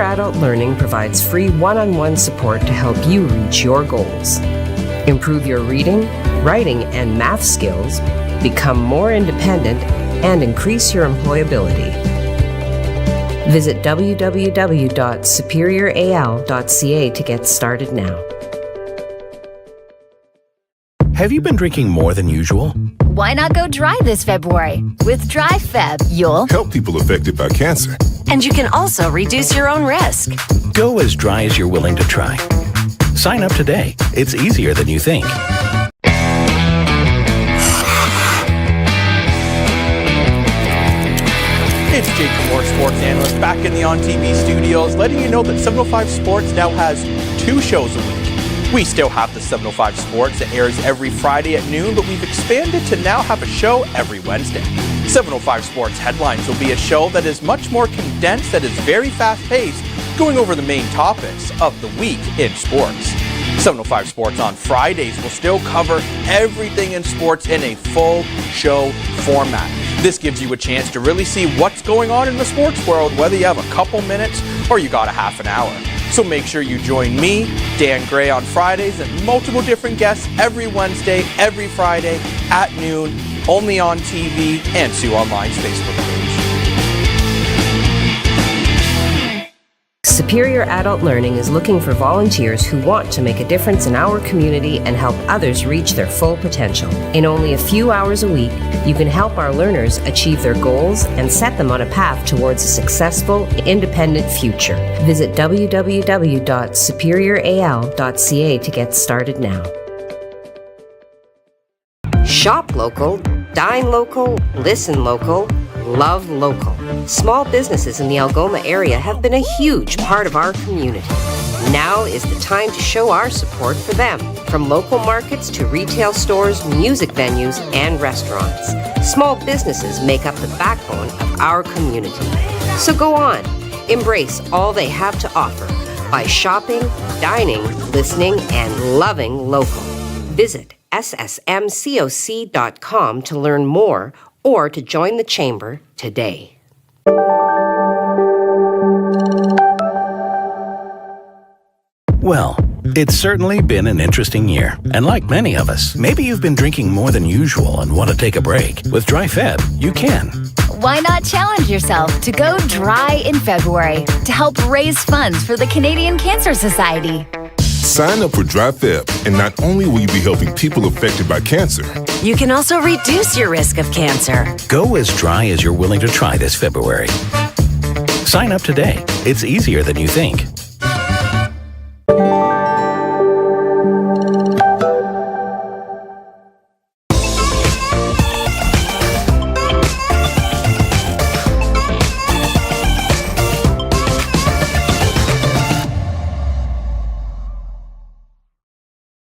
Superior Adult Learning provides free one-on-one support to help you reach your goals. Improve your reading, writing, and math skills, become more independent, and increase your employability. Visit www.superioral.ca to get started now. Have you been drinking more than usual? Why not go dry this February? With Dry Feb, you'll help people affected by cancer. And you can also reduce your own risk. Go as dry as you're willing to try. Sign up today. It's easier than you think. It's Jake Moore, sports analyst, back in the On TV studios, letting you know that 705 Sports now has 2 shows a week. We still have the 705 Sports that airs every Friday at noon, but we've expanded to now have a show every Wednesday. 705 Sports Headlines will be a show that is much more condensed, that is very fast-paced, going over the main topics of the week in sports. 705 Sports on Fridays will still cover everything in sports in a full show format. This gives you a chance to really see what's going on in the sports world, whether you have a couple minutes or you got a half an hour. So make sure you join me, Dan Gray, on Fridays and multiple different guests every Wednesday, every Friday at noon, only on TV and Sue Online's Facebook page. Superior Adult Learning is looking for volunteers who want to make a difference in our community and help others reach their full potential. In only a few hours a week, you can help our learners achieve their goals and set them on a path towards a successful, independent future. Visit www.superioral.ca to get started now. Shop local, dine local, listen local, love local. Small businesses in the Algoma area have been a huge part of our community. Now is the time to show our support for them. From local markets to retail stores, music venues, and restaurants. Small businesses make up the backbone of our community. So go on, embrace all they have to offer by shopping, dining, listening, and loving local. Visit ssmcoc.com to learn more or to join the chamber today. Well, it's certainly been an interesting year. And like many of us, maybe you've been drinking more than usual and want to take a break. With Dry Feb, you can. Why not challenge yourself to go dry in February to help raise funds for the Canadian Cancer Society? Sign up for Dry Feb, and not only will you be helping people affected by cancer, you can also reduce your risk of cancer. Go as dry as you're willing to try this February. Sign up today. It's easier than you think.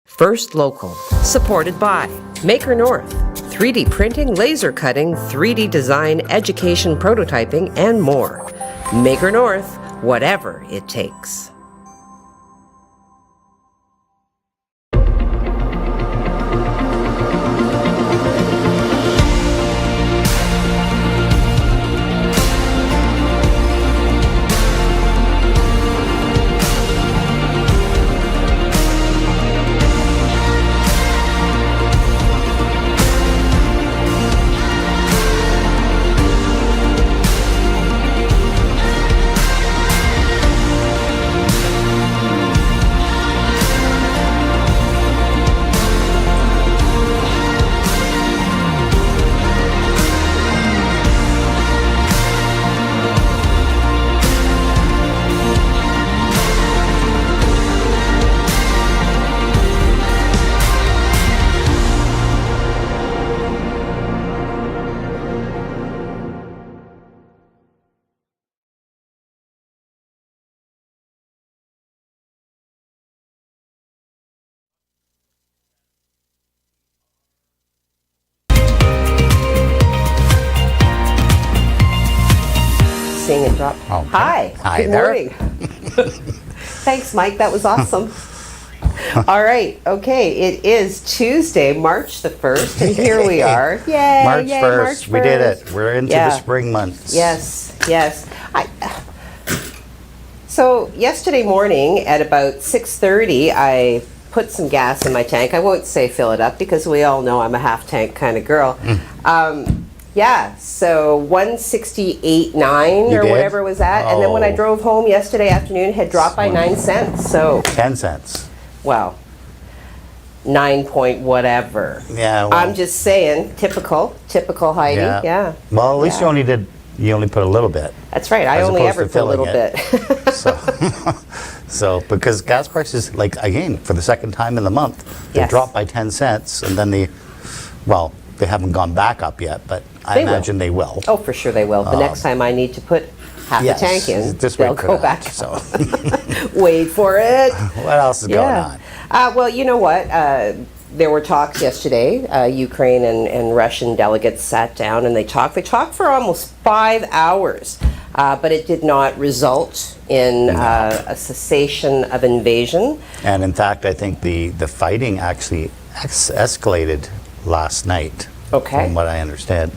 First Local, supported by Maker North, 3D printing, laser cutting, 3D design, education, prototyping, and more. Maker North, whatever it takes. Seeing it drop. Okay. Hi. Hi Good there. morning. Thanks, Mike. That was awesome. All right. Okay. It is Tuesday, March the 1st, and here we are. Yay. March yay, 1st. March We did 1st. it. We're into Yeah. the spring months. Yes. Yes. So yesterday morning at about 6:30, I put some gas in my tank. I won't say fill it up because we all know I'm a half tank kind of girl. Yeah, so 168.9 or did? whatever it was at. And then when I Oh. drove home yesterday afternoon, it had dropped by 9 cents. So, 10 cents. well, 9 point whatever. Yeah, well, I'm just saying, typical Heidi. Yeah. Well, at least Yeah. you only put a little bit. That's right. I As only opposed ever to put a little filling bit. So, because gas prices, like, again, for the second time in the month, they Yes. dropped by 10 cents, and then they haven't gone back up yet, but I They will. imagine they will. Oh, for sure they will. The next time I need to put half Yes, a tank in, just they'll wait for go that, back. so. Wait for it. What else is going on? Well, you know what? There were talks yesterday. Ukraine and Russian delegates sat down and they talked. They talked for almost 5 hours, but it did not result in a cessation of invasion. And in fact, I think the fighting actually escalated last night. Okay. From what I understand.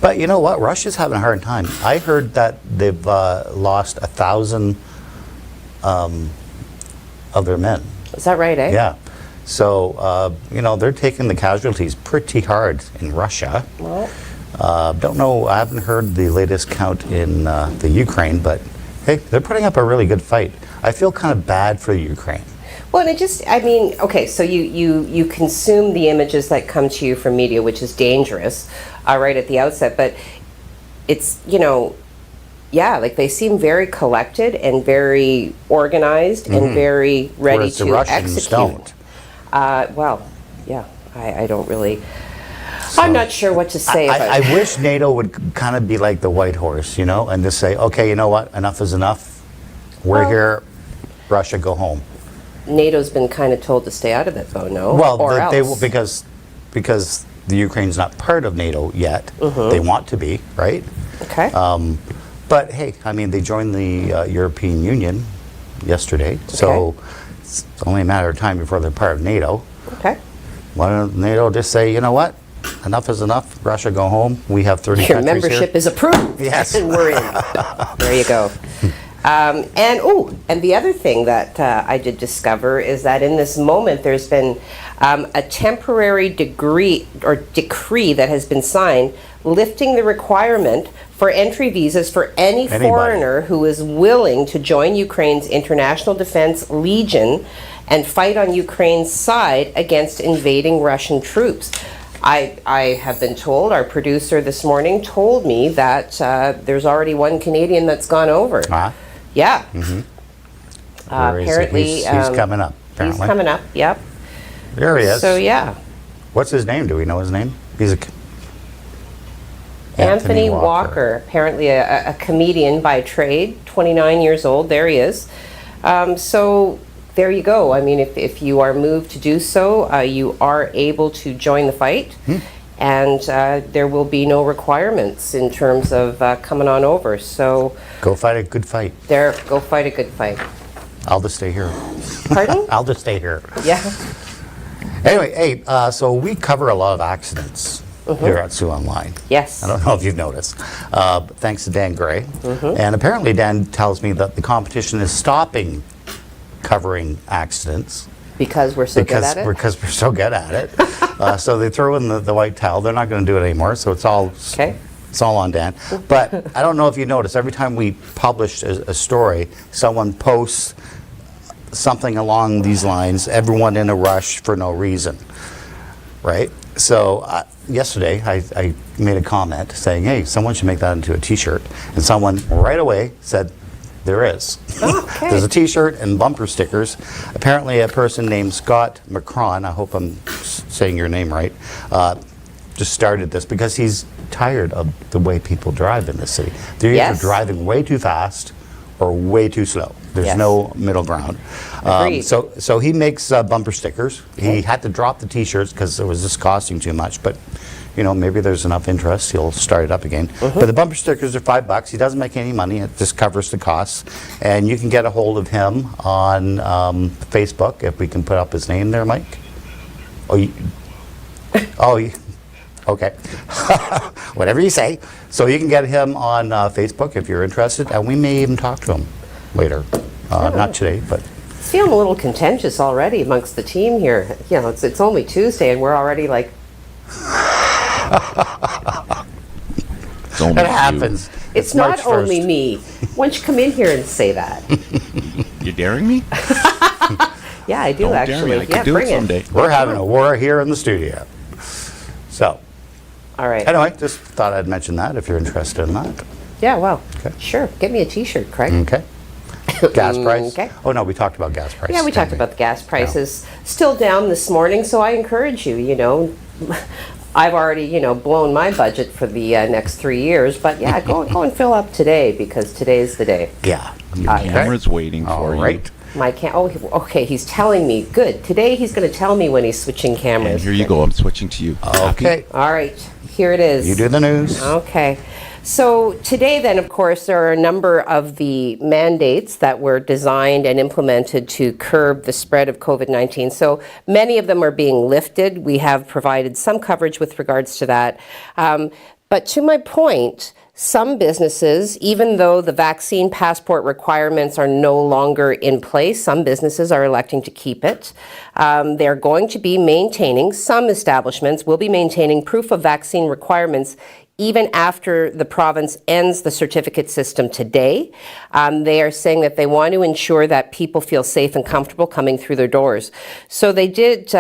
But you know what? Russia's having a hard time. I heard that they've lost 1,000 of their men. Is that right, eh? Yeah. So, they're taking the casualties pretty hard in Russia. Well, Don't know, I haven't heard the latest count in the Ukraine, but hey, they're putting up a really good fight. I feel kind of bad for Ukraine. well, and okay, so you consume the images that come to you from media, which is dangerous, right at the outset, but it's, yeah, like they seem very collected and very organized and very ready Whereas the to Russians execute. don't. Well, yeah, I don't really, I'm not sure what to say about I it. wish NATO would kind of be like the white horse, and just say, okay, you know what, enough is enough. We're Well- here, Russia, go home. NATO's been kind of told to stay out of it, though, no? Well, or they else. will, because the Ukraine's not part of NATO yet. They want to be, right? Okay. But hey, I mean, they joined the European Union yesterday, so it's only a matter of time before they're part of NATO. Okay. Why don't NATO just say, you know what, enough is enough, Russia, go home. We have 30 Your countries membership here. is approved. Yes. And we're in. There you go. And the other thing that I did discover is that in this moment there's been a temporary decree that has been signed lifting the requirement for entry visas for any Anybody. foreigner who is willing to join Ukraine's International Defense Legion and fight on Ukraine's side against invading Russian troops. I have been told, our producer this morning told me that there's already one Canadian that's gone over. Ah, Yeah. where is he? Apparently, He's coming up, apparently. He's coming up, yep. There he is. So, yeah. What's his name? Do we know his name? He's Anthony Walker, apparently a comedian by trade, 29 years old. There he is. So there you go. I mean, if you are moved to do so, you are able to join the fight. And there will be no requirements in terms of coming on over. So Go fight a good fight. go fight a good fight. I'll just stay here. Pardon? I'll just stay here. Yeah. Anyway, hey, so we cover a lot of accidents here at Sioux Online. Yes. I don't know if you've noticed. Thanks to Dan Gray. And apparently Dan tells me that the competition is stopping covering accidents. Because we're so good at it? Because we're so good at it. So they throw in the white towel. They're not going to do it anymore. So it's all Okay. it's all on Dan. But I don't know if you noticed, every time we publish a story, someone posts something along these lines, everyone in a rush for no reason, right? So yesterday I made a comment saying, hey, someone should make that into a t-shirt. And someone right away said, there is. Okay. There's a t-shirt and bumper stickers. Apparently a person named Scott Macron, I hope I'm saying your name right, just started this because he's tired of the way people drive in this city. They're either Yes. driving way too fast or way too slow. There's Yes. no middle ground. Agreed. So he makes bumper stickers. He had to drop the t-shirts because it was just costing too much, but maybe there's enough interest, he'll start it up again. But the bumper stickers are $5. He doesn't make any money. It just covers the costs. And you can get a hold of him on Facebook, if we can put up his name there, Mike. Okay. Whatever you say. So you can get him on Facebook if you're interested, and we may even talk to him later. Not today, but It's feeling a little contentious already amongst the team here. You know, it's only Tuesday and we're already like... It's only that you. happens. It's March not only 1st. me. Why don't you come in here and say that? You're daring me? Yeah, I do Don't dare actually. me. I Yeah, could do bring it someday. We're having a war here in the studio. So, All right. anyway, just thought I'd mention that if you're interested in that. Yeah, well, Okay. sure. Get me a T-shirt, Craig. Okay. Gas price. Okay. Oh, no, we talked about gas prices. Yeah, we talked about the gas prices. Still down this morning, so I encourage you, you know, I've already, you know, blown my budget for the next 3 years, but yeah, go and fill up today because today's the day. Yeah. Camera's waiting All for right. My okay, he's telling me. Good. Today he's going to tell me when he's switching you. And cameras. here you go. I'm switching to you. Happy? Okay. All right, here it is. You do the news. Okay. So today then, of course, there are a number of the mandates that were designed and implemented to curb the spread of COVID-19. So many of them are being lifted. We have provided some coverage with regards to that. But to my point, some businesses, even though the vaccine passport requirements are no longer in place, some businesses are electing to keep it. They're going to be maintaining, some establishments will be maintaining proof of vaccine requirements even after the province ends the certificate system today. They are saying that they want to ensure that people feel safe and comfortable coming through their doors. So they did,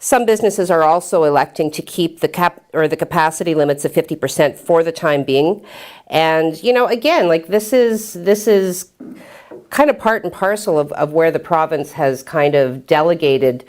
some businesses are also electing to keep the capacity limits of 50% for the time being. And, you know, again, like this is kind of part and parcel of where the province has kind of delegated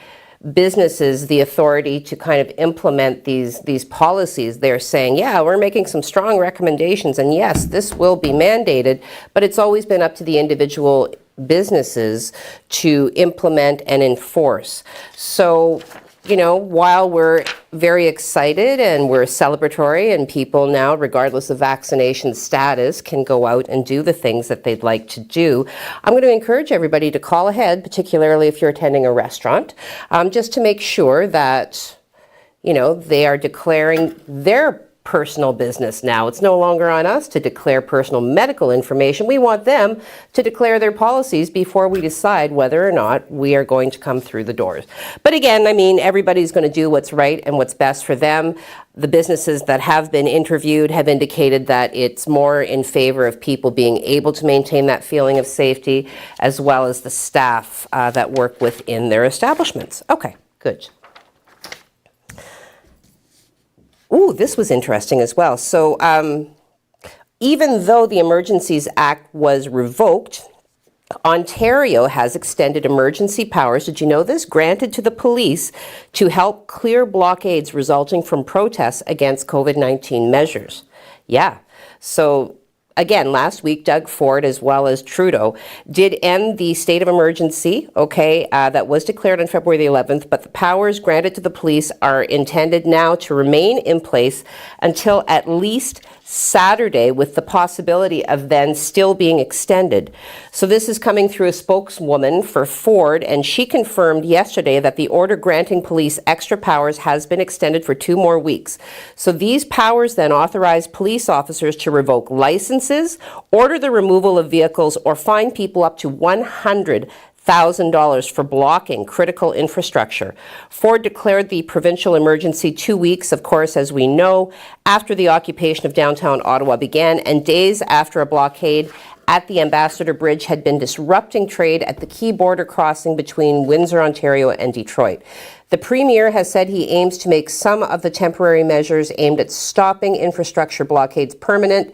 businesses the authority to kind of implement these policies. They're saying, yeah, we're making some strong recommendations, and yes, this will be mandated, but it's always been up to the individual businesses to implement and enforce. So, you know, while we're very excited and we're celebratory and people now, regardless of vaccination status, can go out and do the things that they'd like to do, I'm going to encourage everybody to call ahead, particularly if you're attending a restaurant, just to make sure that, you know, they are declaring their personal business now. It's no longer on us to declare personal medical information. We want them to declare their policies before we decide whether or not we are going to come through the doors. But again, I mean, everybody's going to do what's right and what's best for them. The businesses that have been interviewed have indicated that it's more in favor of people being able to maintain that feeling of safety, as well as the staff that work within their establishments. Okay, good. Ooh, this was interesting as well. So even though the Emergencies Act was revoked, Ontario has extended emergency powers, did you know this, granted to the police to help clear blockades resulting from protests against COVID-19 measures. Yeah, so again, last week, Doug Ford, as well as Trudeau, did end the state of emergency, that was declared on February the 11th, but the powers granted to the police are intended now to remain in place until at least Saturday, with the possibility of then still being extended. So this is coming through a spokeswoman for Ford, and she confirmed yesterday that the order granting police extra powers has been extended for 2 more weeks. So these powers then authorize police officers to revoke licenses, order the removal of vehicles, or fine people up to $100,000 for blocking critical infrastructure. Ford declared the provincial emergency 2 weeks, of course, as we know, after the occupation of downtown Ottawa began, and days after a blockade at the Ambassador Bridge had been disrupting trade at the key border crossing between Windsor, Ontario, and Detroit. The Premier has said he aims to make some of the temporary measures aimed at stopping infrastructure blockades permanent,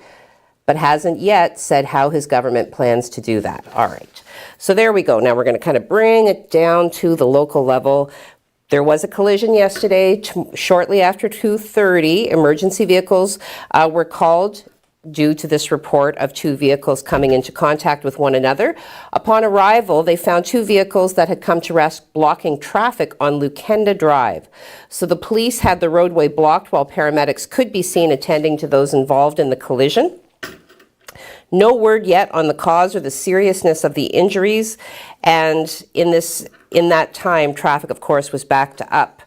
but hasn't yet said how his government plans to do that. All right. So there we go. Now we're going to kind of bring it down to the local level. There was a collision yesterday, shortly after 2:30. Emergency vehicles were called due to this report of 2 vehicles coming into contact with one another. Upon arrival, they found 2 vehicles that had come to rest blocking traffic on Lukenda Drive. So the police had the roadway blocked while paramedics could be seen attending to those involved in the collision. No word yet on the cause or the seriousness of the injuries, and in that time, traffic, of course, was backed up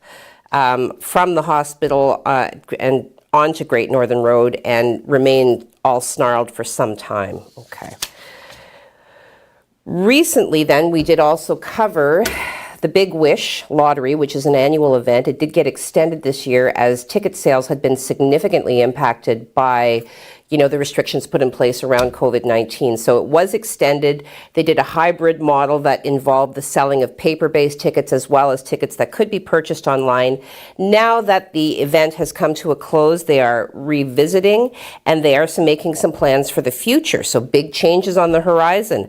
from the hospital and onto Great Northern Road and remained all snarled for some time. Okay. Recently, then, we did also cover the Big Wish Lottery, which is an annual event. It did get extended this year as ticket sales had been significantly impacted by, the restrictions put in place around COVID-19. So it was extended. They did a hybrid model that involved the selling of paper-based tickets as well as tickets that could be purchased online. Now that the event has come to a close, they are revisiting and they are making some plans for the future. So big changes on the horizon.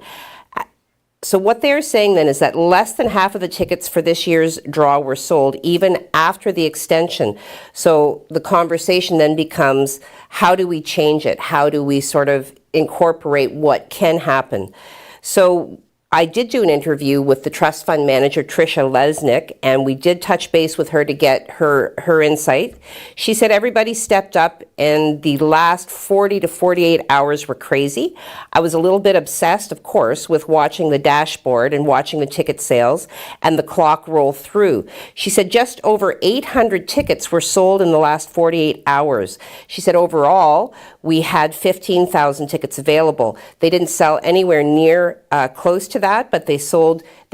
So what they're saying then is that less than half of the tickets for this year's draw were sold even after the extension. So the conversation then becomes, how do we change it? How do we sort of incorporate what can happen? So I did do an interview with the trust fund manager, Tricia Lesnick, and we did touch base with her to get her insight. She said everybody stepped up and the last 40 to 48 hours were crazy. I was a little bit obsessed, of course, with watching the dashboard and watching the ticket sales and the clock roll through. She said just over 800 tickets were sold in the last 48 hours. She said overall, we had 15,000 tickets available. They didn't sell anywhere near close to that, but they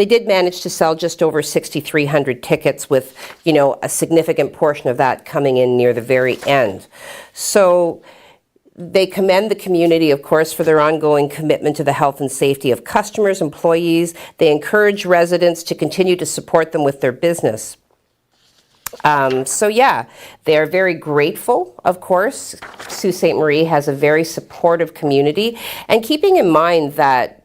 did manage to sell just over 6,300 tickets with, a significant portion of that coming in near the very end. So they commend the community, of course, for their ongoing commitment to the health and safety of customers, employees. They encourage residents to continue to support them with their business. They are very grateful, of course. Sault Ste. Marie has a very supportive community, and keeping in mind that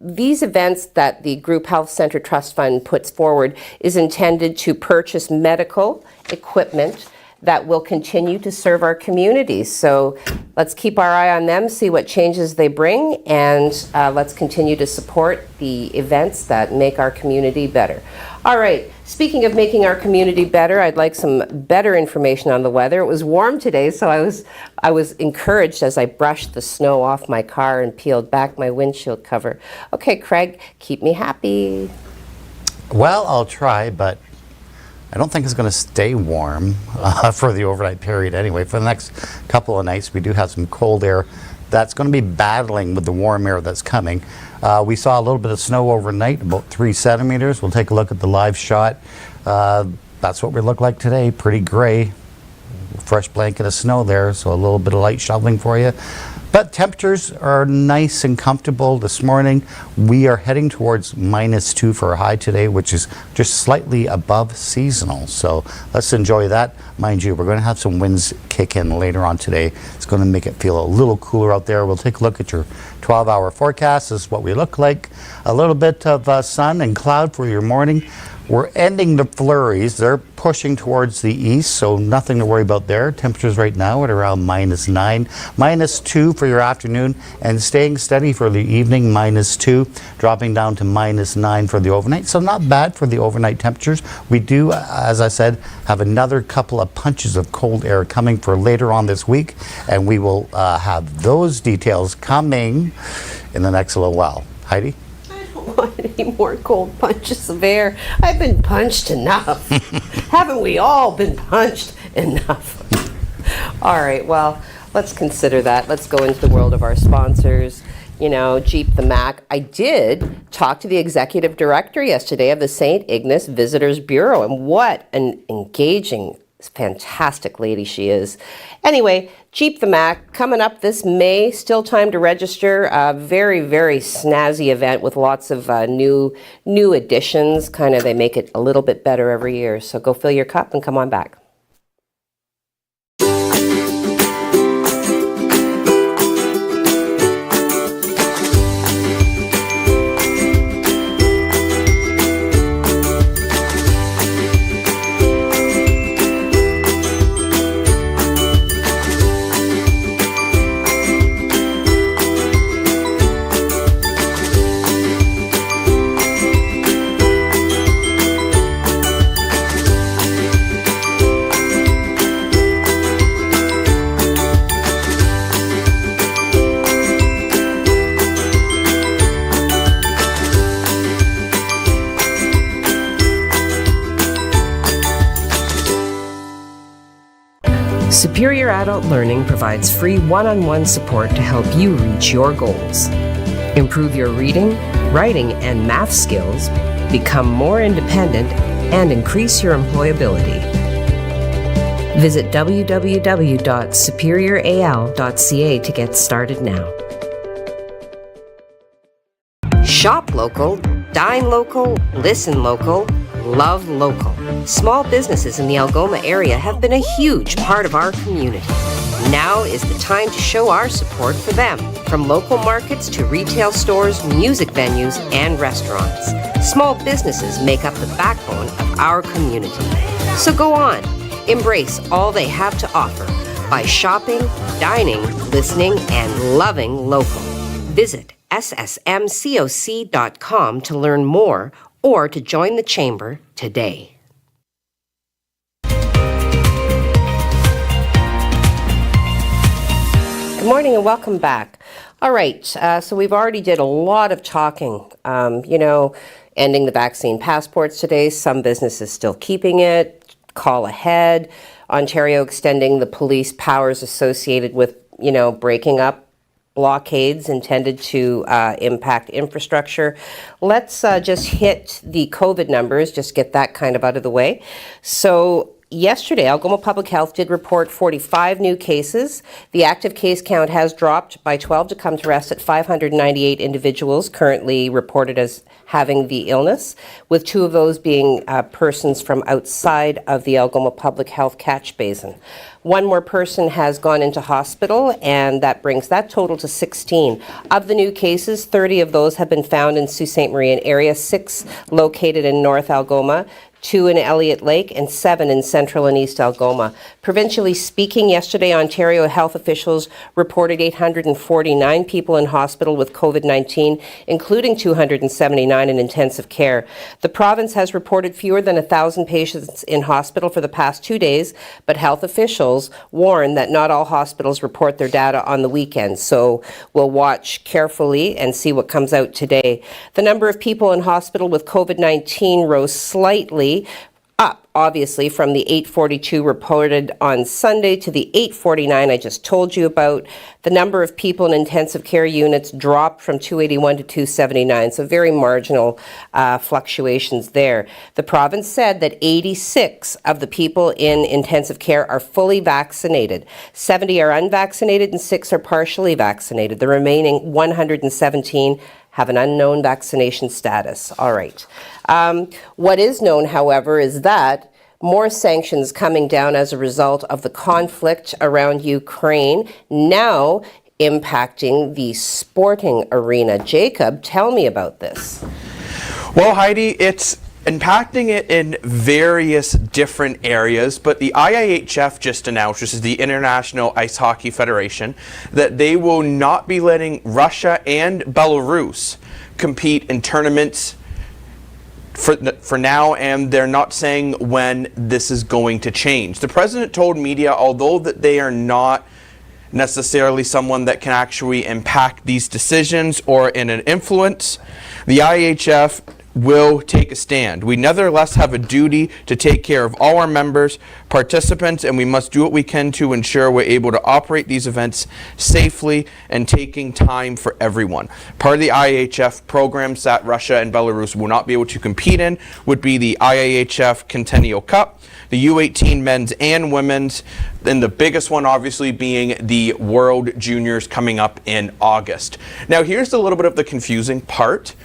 these events that the Group Health Centre Trust Fund puts forward is intended to purchase medical equipment that will continue to serve our communities. So let's keep our eye on them, see what changes they bring, and let's continue to support the events that make our community better. All right, speaking of making our community better, I'd like some better information on the weather. It was warm today, so I was encouraged as I brushed the snow off my car and peeled back my windshield cover. Okay, Craig, keep me happy. Well, I'll try, but I don't think it's going to stay warm for the overnight period anyway. For the next couple of nights, we do have some cold air that's going to be battling with the warm air that's coming. We saw a little bit of snow overnight, about 3 centimeters. We'll take a look at the live shot. That's what we look like today, pretty gray. Fresh blanket of snow there, so a little bit of light shoveling for you. But temperatures are nice and comfortable this morning. We are heading towards -2 for a high today, which is just slightly above seasonal. So let's enjoy that. Mind you, we're going to have some winds kick in later on today. It's going to make it feel a little cooler out there. We'll take a look at your 12-hour forecast. This is what we look like. A little bit of sun and cloud for your morning. We're ending the flurries. They're pushing towards the east, so nothing to worry about there. Temperatures right now at around -9, -2 for your afternoon, and staying steady for the evening, -2, dropping down to -9 for the overnight. So not bad for the overnight temperatures. We do, as I said, have another couple of punches of cold air coming for later on this week, and we will have those details coming in the next little while. Heidi? Want any more cold punches of air? I've been punched enough. Haven't we all been punched enough? All right, well, let's consider that. Let's go into the world of our sponsors. Jeep the Mac. I did talk to the executive director yesterday of the St. Ignace Visitors Bureau, and what an engaging, fantastic lady she is. Anyway, Jeep the Mac coming up this May. Still time to register. A very, very snazzy event with lots of new additions. They make it a little bit better every year. So go fill your cup and come on back. Superior Adult Learning provides free one-on-one support to help you reach your goals. Improve your reading, writing, and math skills, become more independent, and increase your employability. Visit www.superioral.ca to get started now. Shop local, dine local, listen local, love local. Small businesses in the Algoma area have been a huge part of our community. Now is the time to show our support for them, from local markets to retail stores, music venues, and restaurants. Small businesses make up the backbone of our community. So go on, embrace all they have to offer by shopping, dining, listening, and loving local. Visit ssmcoc.com to learn more or to join the Chamber today. Good morning and welcome back. All right, so we've already did a lot of talking, ending the vaccine passports today. Some businesses still keeping it, call ahead. Ontario extending the police powers associated with, breaking up blockades intended to impact infrastructure. Let's just hit the COVID numbers, just get that kind of out of the way. So yesterday, Algoma Public Health did report 45 new cases. The active case count has dropped by 12 to come to rest at 598 individuals currently reported as having the illness, with 2 of those being persons from outside of the Algoma Public Health catch basin. 1 more person has gone into hospital, and that brings that total to 16. Of the new cases, 30 of those have been found in Sault Ste. Marie area, 6 located in North Algoma, 2 in Elliott Lake, and 7 in Central and East Algoma. Provincially speaking, yesterday, Ontario health officials reported 849 people in hospital with COVID-19, including 279 in intensive care. The province has reported fewer than 1,000 patients in hospital for the past 2 days, but health officials warn that not all hospitals report their data on the weekend, so we'll watch carefully and see what comes out today. The number of people in hospital with COVID-19 rose slightly, up obviously from the 842 reported on Sunday to the 849 I just told you about. The number of people in intensive care units dropped from 281 to 279, so very marginal fluctuations there. The province said that 86 of the people in intensive care are fully vaccinated. 70 are unvaccinated and 6 are partially vaccinated. The remaining 117 have an unknown vaccination status. All right. What is known, however, is that more sanctions coming down as a result of the conflict around Ukraine, now impacting the sporting arena. Jacob, tell me about this. Well, Heidi, it's impacting it in various different areas, but the IIHF just announced, which is the International Ice Hockey Federation, that they will not be letting Russia and Belarus compete in tournaments for now, and they're not saying when this is going to change. The president told media, although that they are not necessarily someone that can actually impact these decisions or in an influence, the IIHF will take a stand. We nevertheless have a duty to take care of all our members, participants, and we must do what we can to ensure we're able to operate these events safely and taking time for everyone. Part of the IIHF programs that Russia and Belarus will not be able to compete in would be the IIHF Centennial Cup, the U18 men's and women's, and the biggest one obviously being the World Juniors coming up in August. Now here's a little bit of the confusing part.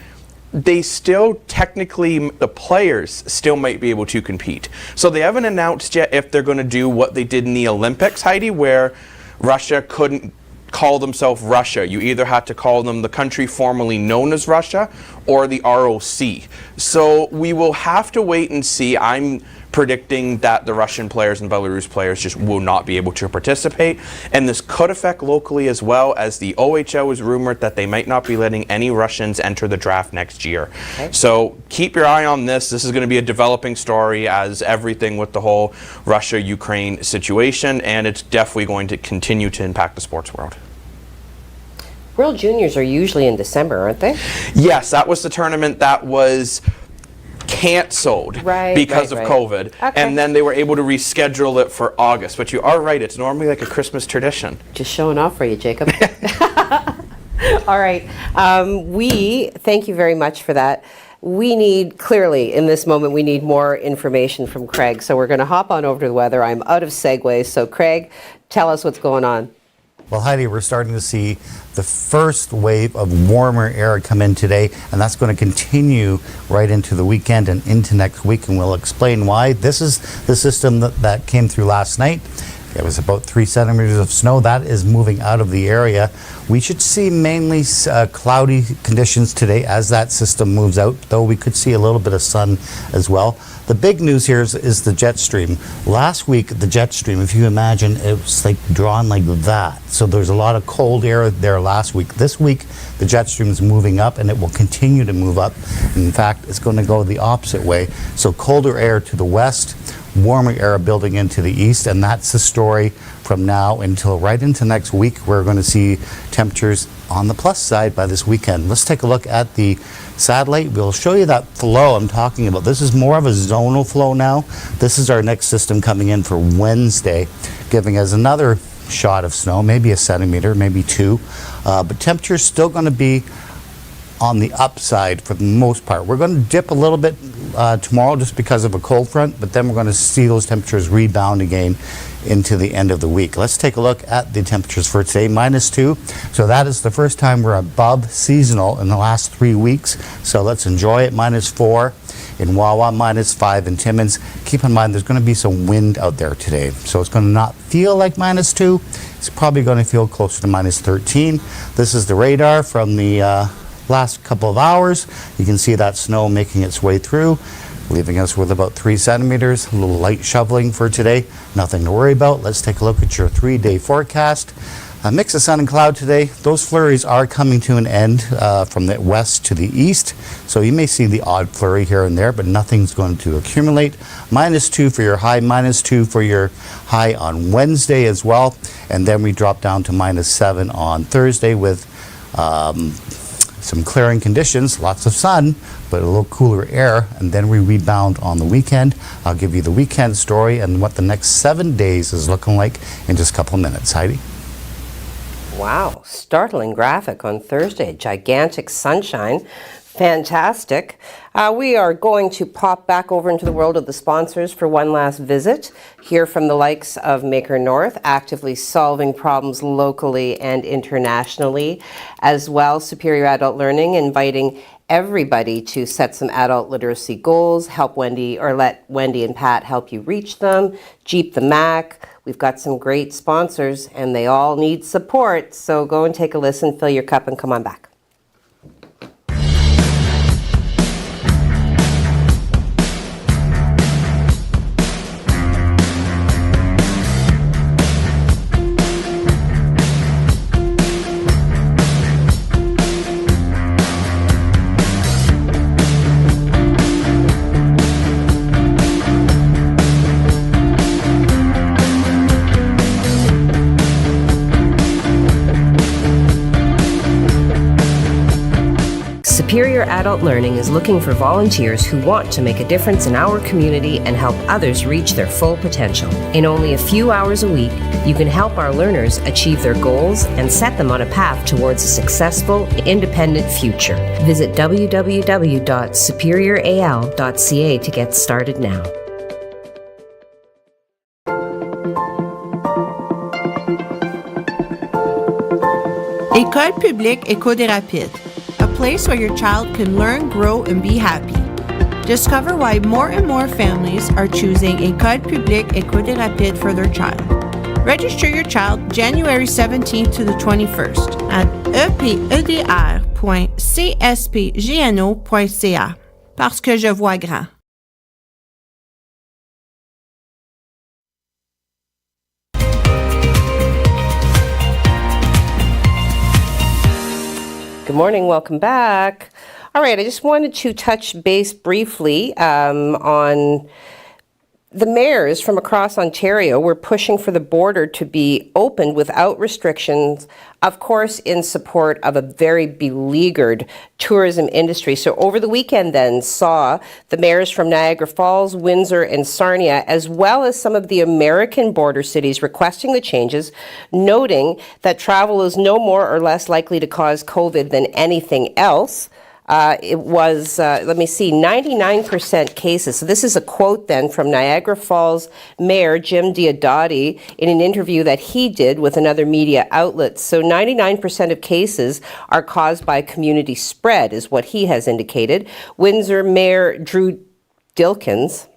They still technically, the players still might be able to compete. So they haven't announced yet if they're going to do what they did in the Olympics, Heidi, where Russia couldn't call themselves Russia. You either had to call them the country formerly known as Russia or the ROC. So we will have to wait and see. I'm predicting that the Russian players and Belarus players just will not be able to participate. And this could affect locally as well, as the OHL is rumored that they might not be letting any Russians enter the draft next year. Okay. So keep your eye on this. This is going to be a developing story, as everything with the whole Russia-Ukraine situation, and it's definitely going to continue to impact the sports world. World Juniors are usually in December, aren't they? Yes, that was the tournament that was canceled Right, because right, of right. COVID, Okay. and then they were able to reschedule it for August. But you are right; it's normally like a Christmas tradition. Just showing off for you, Jacob. All right. We thank you very much for that. We need, clearly, in this moment, we need more information from Craig. So we're going to hop on over to the weather. I'm out of segues. So Craig, tell us what's going on. Well, Heidi, we're starting to see the first wave of warmer air come in today, and that's going to continue right into the weekend and into next week, and we'll explain why. This is the system that came through last night. It was about 3 centimeters of snow. That is moving out of the area. We should see mainly cloudy conditions today as that system moves out, though we could see a little bit of sun as well. The big news here is the jet stream. Last week, the jet stream, if you imagine, it was like drawn like that. So there's a lot of cold air there last week. This week, the jet stream is moving up, and it will continue to move up. In fact, it's going to go the opposite way. So colder air to the west, warmer air building into the east, and that's the story from now until right into next week. We're going to see temperatures on the plus side by this weekend. Let's take a look at the satellite. We'll show you that flow I'm talking about. This is more of a zonal flow now. This is our next system coming in for Wednesday, giving us another shot of snow, maybe a centimeter, maybe 2. But temperature's still going to be on the upside for the most part. We're going to dip a little bit tomorrow just because of a cold front, but then we're going to see those temperatures rebound again into the end of the week. Let's take a look at the temperatures for today. -2. So that is the first time we're above seasonal in the last 3 weeks. So let's enjoy it. -4 in Wawa, -5 in Timmins. Keep in mind there's going to be some wind out there today. So it's going to not feel like -2. It's probably going to feel closer to -13. This is the radar from the last couple of hours. You can see that snow making its way through, leaving us with about 3 centimeters. A little light shoveling for today. Nothing to worry about. Let's take a look at your 3-day forecast. A mix of sun and cloud today. Those flurries are coming to an end from the west to the east. So you may see the odd flurry here and there, but nothing's going to accumulate. -2 for your high, -2 for your high on Wednesday as well. And then we drop down to -7 on Thursday with some clearing conditions, lots of sun, but a little cooler air, and then we rebound on the weekend. I'll give you the weekend story and what the next 7 days is looking like in just a couple of minutes. Heidi? Wow, startling graphic on Thursday. Gigantic sunshine. Fantastic. We are going to pop back over into the world of the sponsors for one last visit. Hear from the likes of Maker North, actively solving problems locally and internationally. As well, Superior Adult Learning, inviting everybody to set some adult literacy goals, help Wendy, or let Wendy and Pat help you reach them. Jeep the Mac. We've got some great sponsors, and they all need support. So go and take a listen, fill your cup, and come on back. Superior Adult Learning is looking for volunteers who want to make a difference in our community and help others reach their full potential. In only a few hours a week, you can help our learners achieve their goals and set them on a path towards a successful, independent future. Visit www.superioral.ca to get started now. École publique Éco des Rapides, a place where your child can learn, grow, and be happy. Discover why more and more families are choosing École publique Éco des Rapides for their child. Register your child January 17th to the 21st at epedr.cspgno.ca. Parce que je vois grand. Good morning, welcome back. All right, I just wanted to touch base briefly on The mayors from across Ontario were pushing for the border to be opened without restrictions, of course, in support of a very beleaguered tourism industry. So over the weekend then saw the mayors from Niagara Falls, Windsor, and Sarnia, as well as some of the American border cities requesting the changes, noting that travel is no more or less likely to cause COVID than anything else. It was, 99% cases. So this is a quote then from Niagara Falls Mayor Jim Diodati in an interview that he did with another media outlet. So 99% of cases are caused by community spread, is what he has indicated. Windsor Mayor Drew Dilkins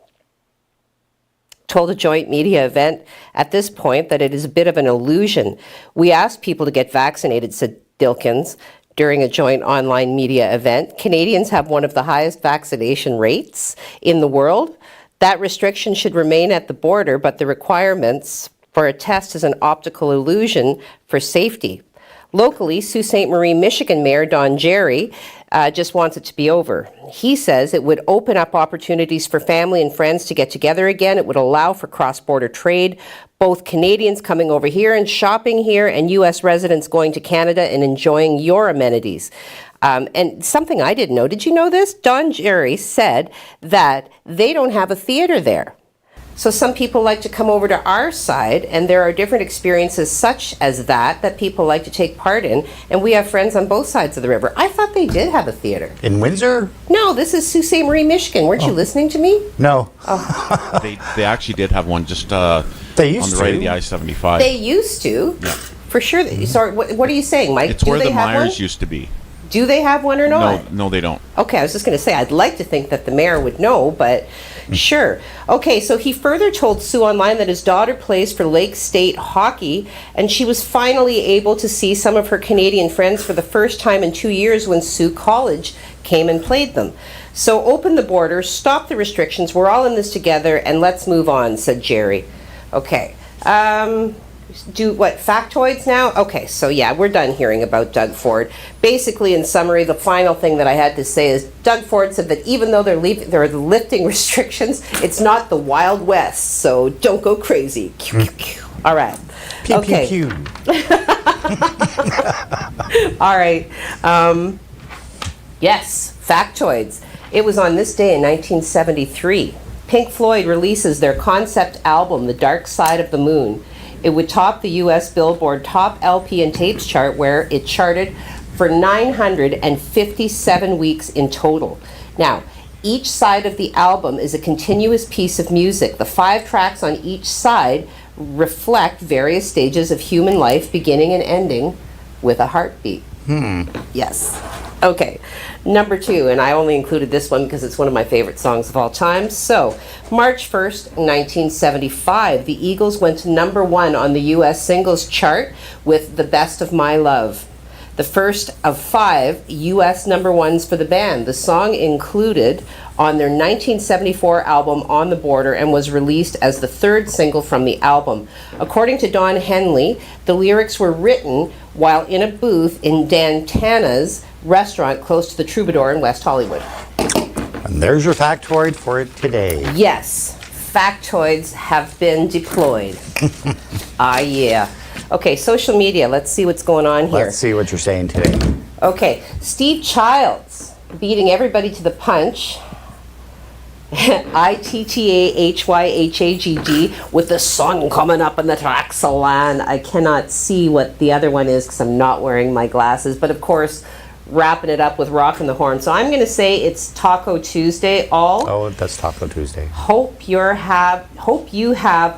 told a joint media event at this point that it is a bit of an illusion. We asked people to get vaccinated, said Dilkins, during a joint online media event. Canadians have one of the highest vaccination rates in the world. That restriction should remain at the border, but the requirements for a test is an optical illusion for safety. Locally, Sault Ste. Marie, Michigan Mayor Don Jerry just wants it to be over. He says it would open up opportunities for family and friends to get together again. It would allow for cross-border trade, both Canadians coming over here and shopping here and U.S. residents going to Canada and enjoying your amenities. And something I didn't know, did you know this? Don Jerry said that they don't have a theater there. So some people like to come over to our side, and there are different experiences such as that people like to take part in, and we have friends on both sides of the river. I thought they did have a theater. In Windsor? No, this is Sault Ste. Marie, Michigan. Weren't you listening to me? No. They actually did have one just on They used the right to. of the I-75. They used to. Yeah. For sure. Sorry, what are you saying, Mike? It's Do where they the have Myers one? used to be. Do they have one or not? No, they don't. Okay, I was just going to say, I'd like to think that the mayor would know, but sure. Okay, so he further told Sue Online that his daughter plays for Lake State Hockey, and she was finally able to see some of her Canadian friends for the first time in 2 years when Sault College came and played them. So open the border, stop the restrictions, we're all in this together, and let's move on, said Jerry. Okay. Do what, factoids now? Okay, so yeah, we're done hearing about Doug Ford. Basically, in summary, the final thing that I had to say is Doug Ford said that even though they're lifting restrictions, it's not the Wild West, so don't go crazy. All right. Okay. Pew, pew, pew. All right. Yes, factoids. It was on this day in 1973. Pink Floyd releases their concept album, The Dark Side of the Moon. It would top the U.S. Billboard Top LP and Tapes chart, where it charted for 957 weeks in total. Now, each side of the album is a continuous piece of music. The 5 tracks on each side reflect various stages of human life, beginning and ending with a heartbeat. Yes. Okay. Number 2, and I only included this one because it's one of my favorite songs of all time. So, March 1st, 1975, the Eagles went to number 1 on the U.S. singles chart with The Best of My Love, the first of 5 U.S. number 1s for the band. The song included on their 1974 album On the Border and was released as the 3rd single from the album. According to Don Henley, the lyrics were written while in a booth in Dan Tana's restaurant close to the Troubadour in West Hollywood. And there's your factoid for it today. Yes, factoids have been deployed. Yeah. Okay, social media. Let's see what's going on here. Let's see what you're saying today. Okay, Steve Childs beating everybody to the punch. ITTAHYHAGD with the sun coming up in the Traxalan. I cannot see what the other one is because I'm not wearing my glasses, but of course, wrapping it up with Rockin' the Horn. So I'm going to say it's Taco Tuesday. Oh, that's Taco Tuesday. Hope you have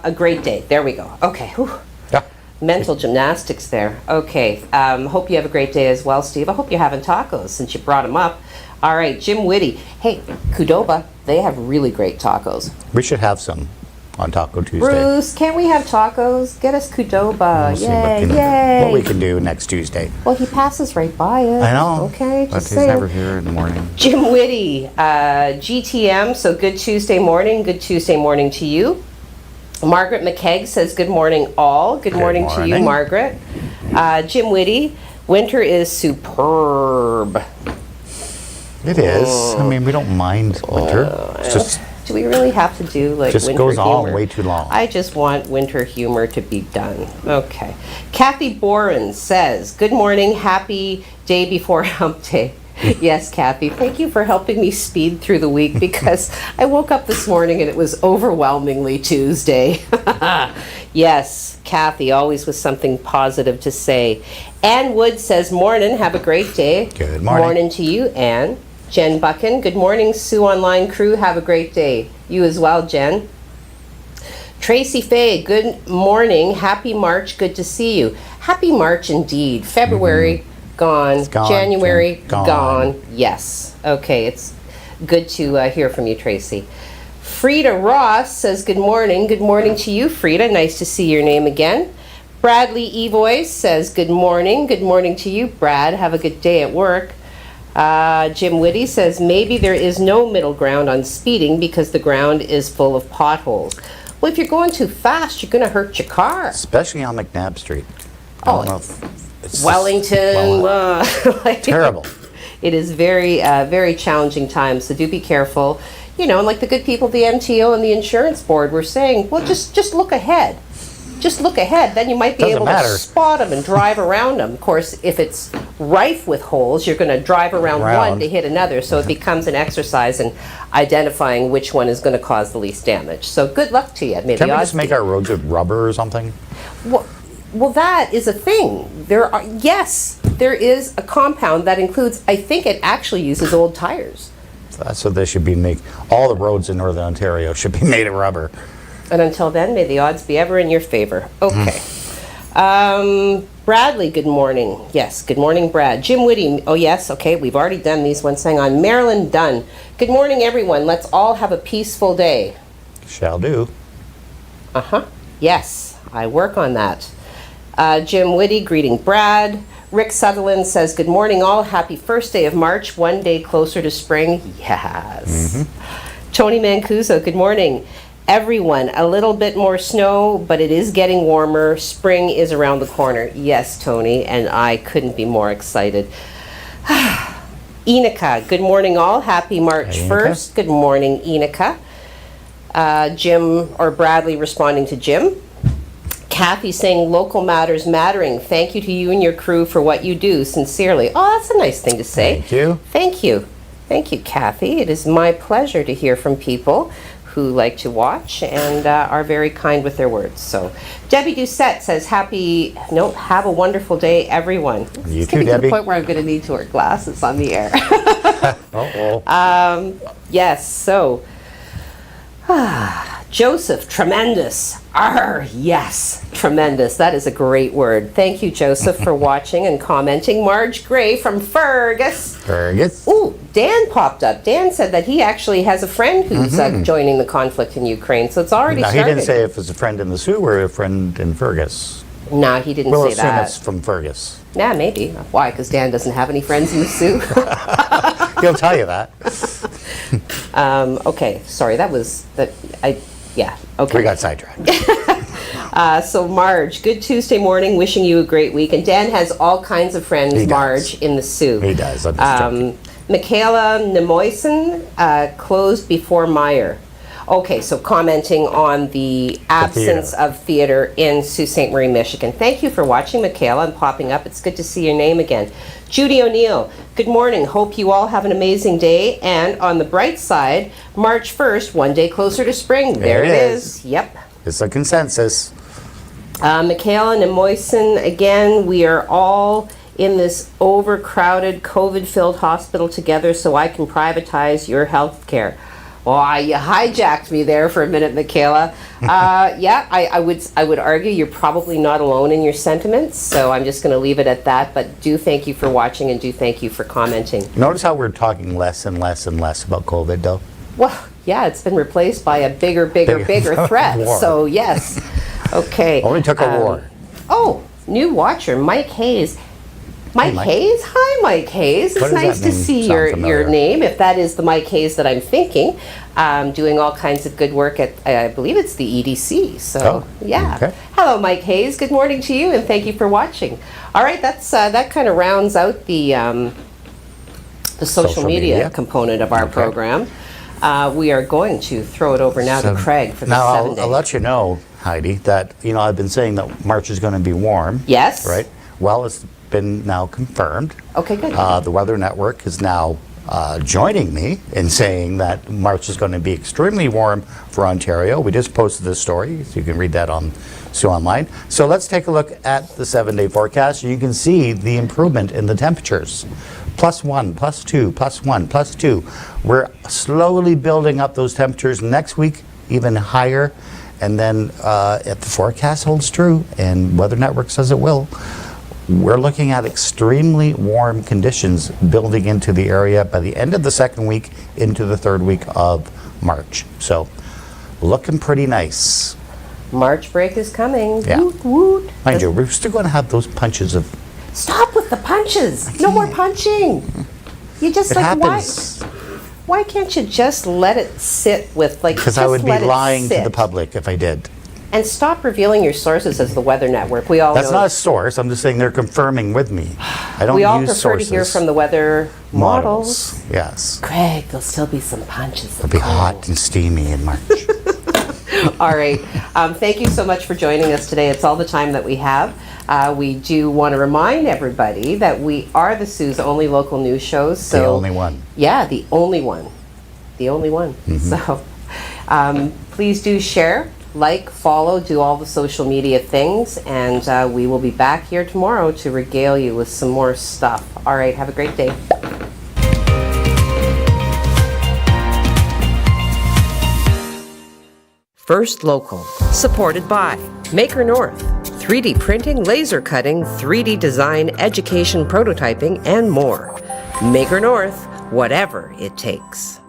a great day. There we go. Okay. Whew. Yeah. Mental gymnastics there. Okay. Hope you have a great day as well, Steve. I hope you're having tacos since you brought them up. All right, Jim Whitty. Hey, Qdoba, they have really great tacos. We should have some on Taco Tuesday. Bruce, can't we have tacos? Get us Qdoba. We'll see Yay. what we can do next Tuesday. Well, he passes right by it. I know. Okay, But just he's saying. never here in the morning. Jim Whitty, GTM, so good Tuesday morning. Good Tuesday morning to you. Margaret McKegg says good morning all. Good morning to you, morning. Margaret. Jim Whitty, winter is superb. It is. I mean, we don't mind winter. It's Do we really have to do like Just winter goes on humor? way too long. I just want winter humor to be done. Okay. Kathy Boren says, good morning, happy day before hump day. Yes, Kathy, thank you for helping me speed through the week because I woke up this morning and it was overwhelmingly Tuesday. Yes, Kathy, always with something positive to say. Ann Wood says, morning, have a great day. Good morning. Morning to you, Ann. Jen Buchan, good morning, Sioux Online crew, have a great day. You as well, Jen. Tracy Fay, good morning, happy March, good to see you. Happy March indeed. February, gone. gone. January, Gone. gone. Yes. Okay, it's good to hear from you, Tracy. Frida Ross says, good morning. Good morning to you, Frida. Nice to see your name again. Bradley Evoice says, good morning. Good morning to you, Brad. Have a good day at work. Jim Whitty says, maybe there is no middle ground on speeding because the ground is full of potholes. Well, if you're going too fast, you're going to hurt your car. Especially on McNabb Street. I don't know if it's just- Wellington. Like, Terrible. It is very, very challenging times, so do be careful. You know, and like the good people at the MTO and the insurance board were saying, well, just look ahead. Just look ahead, then you might be Doesn't able matter. to spot them and drive around them. Of course, if it's rife with holes, you're going to drive around one to hit another, so it becomes an exercise in identifying which one is going to cause the least damage. So good luck to you. May Can't the we odds just make be- our roads with rubber or something? Well, that is a thing. Yes, there is a compound that includes, I think it actually uses old tires. That's what they should be all the roads in Northern Ontario should be made of rubber. And until then, may the odds be ever in your favor. Okay. Bradley, good morning. Yes, good morning, Brad. Jim Whitty, oh yes, okay, we've already done these ones. Hang on. Marilyn Dunn, good morning, everyone. Let's all have a peaceful day. Shall do. Uh-huh. Yes, I work on that. Jim Whitty, greeting Brad. Rick Sutherland says, good morning all. Happy first day of March, one day closer to spring. Yes. Tony Mancuso, good morning. Everyone, a little bit more snow, but it is getting warmer. Spring is around the corner. Yes, Tony, and I couldn't be more excited. Enika, good morning all. Happy March Hey, 1st. Good morning, Enika. Jim, or Bradley responding to Jim. Kathy saying, local matters mattering. Thank you to you and your crew for what you do. Sincerely. Oh, that's a nice thing to say. Thank you. Thank you. Thank you, Kathy. It is my pleasure to hear from people who like to watch and are very kind with their words. So, Debbie Doucette says, have a wonderful day, everyone. You It's too, getting to Debbie. the point where I'm going to need to wear glasses on the air. Uh-oh. Yes, so, Joseph, tremendous. Yes, tremendous. That is a great word. Thank you, Joseph, for watching and commenting. Marge Gray from Fergus. Fergus. Ooh, Dan popped up. Dan said that he actually has a friend who's joining the conflict in Ukraine, so it's already Now, he started. didn't say if it's a friend in the Sioux or a friend in Fergus. No, he didn't We'll say assume that. it's from Fergus. Yeah, maybe. Why? Because Dan doesn't have any friends in the Sioux? He'll tell you that. Okay, sorry, okay. We got sidetracked. So Marge, good Tuesday morning, wishing you a great week. And Dan has all kinds of friends, He does. Marge, in the Sioux. He does. I'm just joking. Michaela Nemoyson, closed before Meyer. Okay, so commenting on the absence of theater in Sault Ste. Marie, Michigan. Thank you for watching, Michaela, and popping up. It's good to see your name again. Judy O'Neill, good morning. Hope you all have an amazing day. And on the bright side, March 1st, one day closer to spring. There it is. Yep. It's a consensus. Michaela Nemoyson, again, we are all in this overcrowded, COVID-filled hospital together so I can privatize your health care. Oh, you hijacked me there for a minute, Michaela. Yeah, I would argue you're probably not alone in your sentiments, so I'm just going to leave it at that. But do thank you for watching and do thank you for commenting. Notice how we're talking less and less and less about COVID, though? Well, yeah, it's been replaced by a bigger threat. War. So, yes. Okay. Only took a war. Oh, new watcher, Mike Hayes. Mike Mike. Hayes? Hi, Mike Hayes. What It's does that nice to name see sound your familiar? name, if that is the Mike Hayes that I'm thinking. Doing all kinds of good work at, I believe it's the EDC. So, yeah. okay. Hello, Mike Hayes. Good morning to you, and thank you for watching. All right, that kind of rounds out the social media media. component of our program. We are going to throw it over now to Craig for the now 7 days. I'll let you know, Heidi, that I've been saying that March is going to be warm. Yes. Right. Well, it's been now confirmed. Okay, good. The Weather Network is now joining me in saying that March is going to be extremely warm for Ontario. We just posted this story, so you can read that on Sioux Online. So let's take a look at the 7-day forecast. You can see the improvement in the temperatures. +1, +2, +1, +2. We're slowly building up those temperatures next week, even higher. And then if the forecast holds true, and Weather Network says it will, we're looking at extremely warm conditions building into the area by the end of the second week into the third week of March. So looking pretty nice. March break is coming. Yeah. Woot, woot. Mind you, we're still going to have those punches of... Stop with the punches. No more punching. You just It happens. Why can't you just let it sit with Because I would be lying to the public if I did. And stop revealing your sources as the Weather Network. We all That's know not a source. I'm just saying they're confirming with me. I don't we all use prefer sources. to hear from the weather models. Yes. Craig, there'll still be some punches. It'll be hot and steamy in March. All right. Thank you so much for joining us today. It's all the time that we have. We do want to remind everybody that we are the Sioux's only local news shows. So The only one. Yeah, the only one. The only one. So please do share, like, follow, do all the social media things, and we will be back here tomorrow to regale you with some more stuff. All right, have a great day. First Local, supported by Maker North, 3D printing, laser cutting, 3D design, education, prototyping, and more. Maker North, whatever it takes.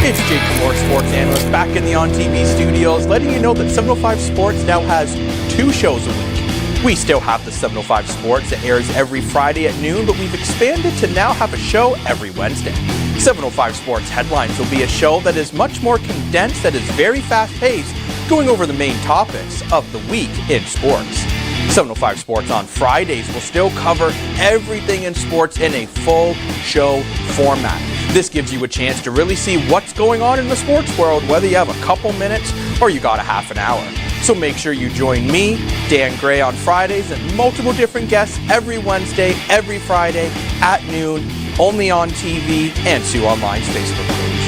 It's Jake Moore, sports analyst, back in the On TV studios, letting you know that 705 Sports now has 2 shows a week. We still have the 705 Sports that airs every Friday at noon, but we've expanded to now have a show every Wednesday. 705 Sports Headlines will be a show that is much more condensed, that is very fast-paced, going over the main topics of the week in sports. 705 Sports on Fridays will still cover everything in sports in a full show format. This gives you a chance to really see what's going on in the sports world, whether you have a couple minutes or you got a half an hour. So make sure you join me, Dan Gray, on Fridays and multiple different guests every Wednesday, every Friday at noon, only on TV and Sioux Online's Facebook page.